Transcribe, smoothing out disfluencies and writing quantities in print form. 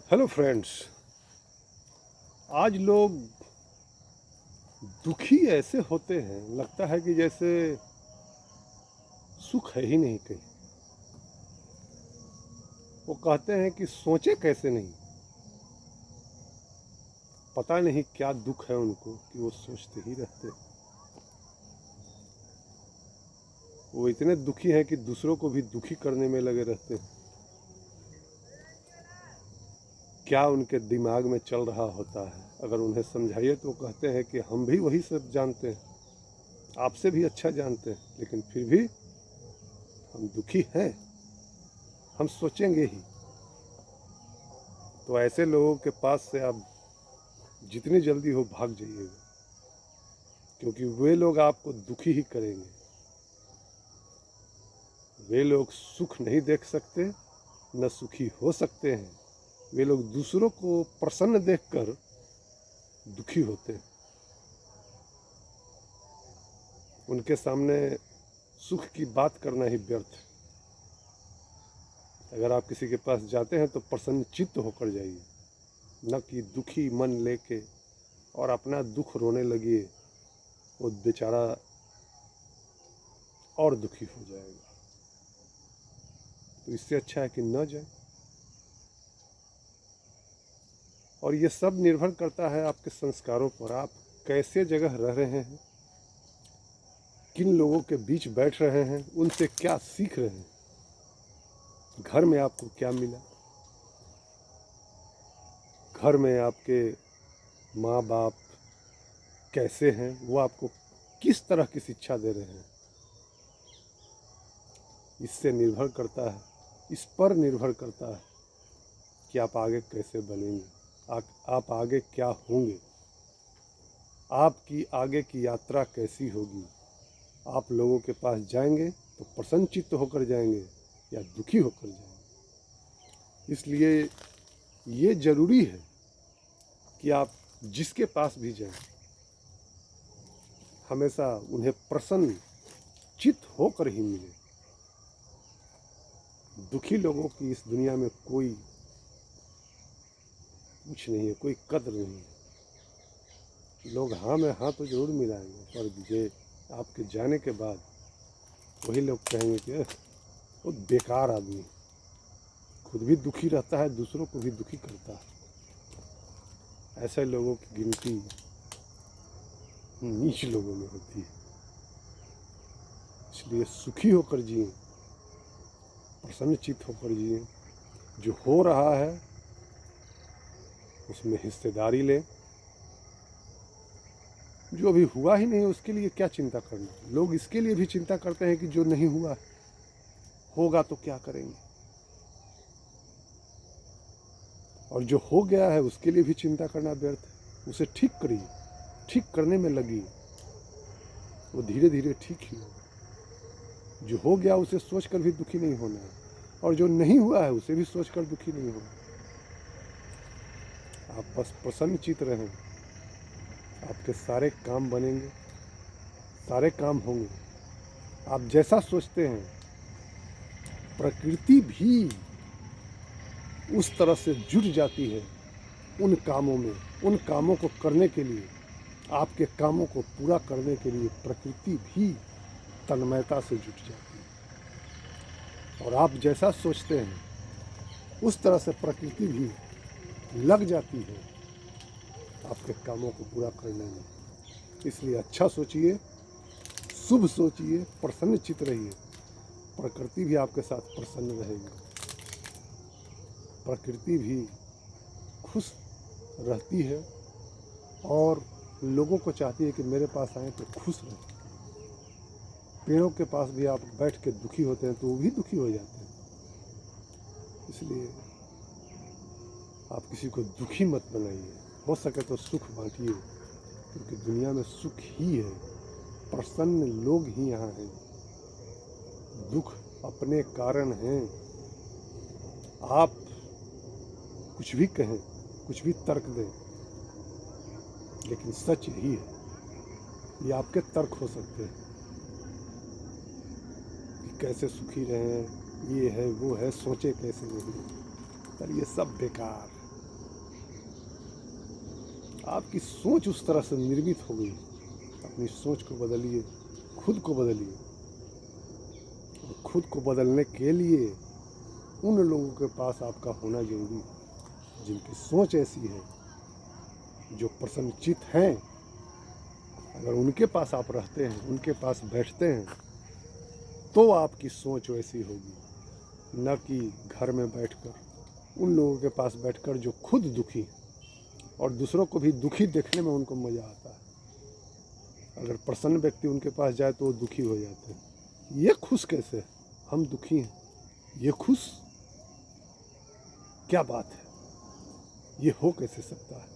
Hello friends. आज लोग दुखी ऐसे होते हैं, लगता है कि जैसे सुख है ही नहीं कहीं। वो कहते हैं कि सोचे कैसे नहीं। पता नहीं क्या दुख है उनको कि वो सोचते ही रहते हैं। वो इतने दुखी हैं कि दूसरों को भी दुखी करने में लगे रहते हैं। क्या उनके दिमाग में चल रहा होता है, अगर उन्हें समझाइए तो कहते हैं कि हम भी वही सब जानते हैं, आपसे भी अच्छा जानते हैं, लेकिन फिर भी हम दुखी हैं, हम सोचेंगे ही। तो ऐसे लोगों के पास से आप जितनी जल्दी हो भाग जाइएगा, क्योंकि वे लोग आपको दुखी ही करेंगे। वे लोग सुख नहीं देख सकते, न सुखी हो सकते हैं। वे लोग दूसरों को प्रसन्न देखकर दुखी होते हैं। उनके सामने सुख की बात करना ही व्यर्थ है। अगर आप किसी के पास जाते हैं तो प्रसन्न चित्त होकर जाइए, न कि दुखी मन लेके और अपना दुख रोने लगिए। वो बेचारा और दुखी हो जाएगा। तो इससे अच्छा है कि न जाए। और ये सब निर्भर करता है आपके संस्कारों पर। आप कैसे जगह रह रहे हैं, किन लोगों के बीच बैठ रहे हैं, उनसे क्या सीख रहे हैं, घर में आपको क्या मिला, घर में आपके माँ बाप कैसे हैं, वो आपको किस तरह की शिक्षा दे रहे हैं। इससे निर्भर करता है, इस पर निर्भर करता है कि आप आगे कैसे बनेंगे, आप आगे क्या होंगे, आपकी आगे की यात्रा कैसी होगी। आप लोगों के पास जाएंगे तो प्रसन्न चित्त होकर जाएंगे या दुखी होकर जाएंगे। इसलिए ये ज़रूरी है कि आप जिसके पास भी जाएं, हमेशा उन्हें प्रसन्न चित्त होकर ही मिले। दुखी लोगों की इस दुनिया में कोई कुछ नहीं है, कोई कद्र नहीं है। लोग हाँ में हाँ तो जरूर मिलाएंगे, पर ये आपके जाने के बाद वही लोग कहेंगे कि वो बेकार आदमी, खुद भी दुखी रहता है, दूसरों को भी दुखी करता है। ऐसे लोगों की गिनती नीच लोगों में होती है। इसलिए सुखी होकर जिए, प्रसन्नचित्त होकर जिए। जो हो रहा है उसमें हिस्सेदारी लें। जो अभी हुआ ही नहीं उसके लिए क्या चिंता करना। लोग इसके लिए भी चिंता करते हैं कि जो नहीं हुआ, होगा तो क्या करेंगे। और जो हो गया है उसके लिए भी चिंता करना व्यर्थ है। उसे ठीक करिए, ठीक करने में लगिए, वो धीरे धीरे ठीक ही होगा। जो हो गया उसे सोचकर भी दुखी नहीं होना है, और जो नहीं हुआ है उसे भी सोचकर दुखी नहीं होना। आप बस प्रसन्नचित्त रहें, आपके सारे काम बनेंगे, सारे काम होंगे। आप जैसा सोचते हैं प्रकृति भी उस तरह से जुट जाती है उन कामों में। उन कामों को करने के लिए, आपके कामों को पूरा करने के लिए प्रकृति भी तन्मयता से जुट जाती है। और आप जैसा सोचते हैं उस तरह से प्रकृति भी लग जाती है आपके कामों को पूरा करने में। इसलिए अच्छा सोचिए, शुभ सोचिए, प्रसन्नचित्त रहिए। प्रकृति भी आपके साथ प्रसन्न रहेगी, प्रकृति भी खुश रहती है और लोगों को चाहती है कि मेरे पास आए तो खुश रहें। पेड़ों के पास भी आप बैठ के दुखी होते हैं तो वो भी दुखी हो जाते हैं। इसलिए आप किसी को दुखी मत बनाइए, हो सके तो सुख बांटिए, क्योंकि दुनिया में सुख ही है, प्रसन्न लोग ही यहाँ हैं। दुख अपने कारण हैं। आप कुछ भी कहें, कुछ भी तर्क दें, लेकिन सच यही है। ये आपके तर्क हो सकते हैं कि कैसे सुखी रहें, ये है वो है, सोचे कैसे नहीं, पर ये सब बेकार। आपकी सोच उस तरह से निर्मित हो गई। अपनी सोच को बदलिए, खुद को बदलिए। और खुद को बदलने के लिए उन लोगों के पास आपका होना जरूरी है जिनकी सोच ऐसी है, जो प्रसन्नचित्त हैं। अगर उनके पास आप रहते हैं, उनके पास बैठते हैं, तो आपकी सोच वैसी होगी, न कि घर में बैठकर उन लोगों के पास बैठकर जो खुद दुखी हैं और दूसरों को भी दुखी देखने में उनको मज़ा आता है। अगर प्रसन्न व्यक्ति उनके पास जाए तो वो दुखी हो जाते हैं। ये खुश कैसे? हम दुखी हैं, ये खुश? क्या बात है? ये हो कैसे सकता है?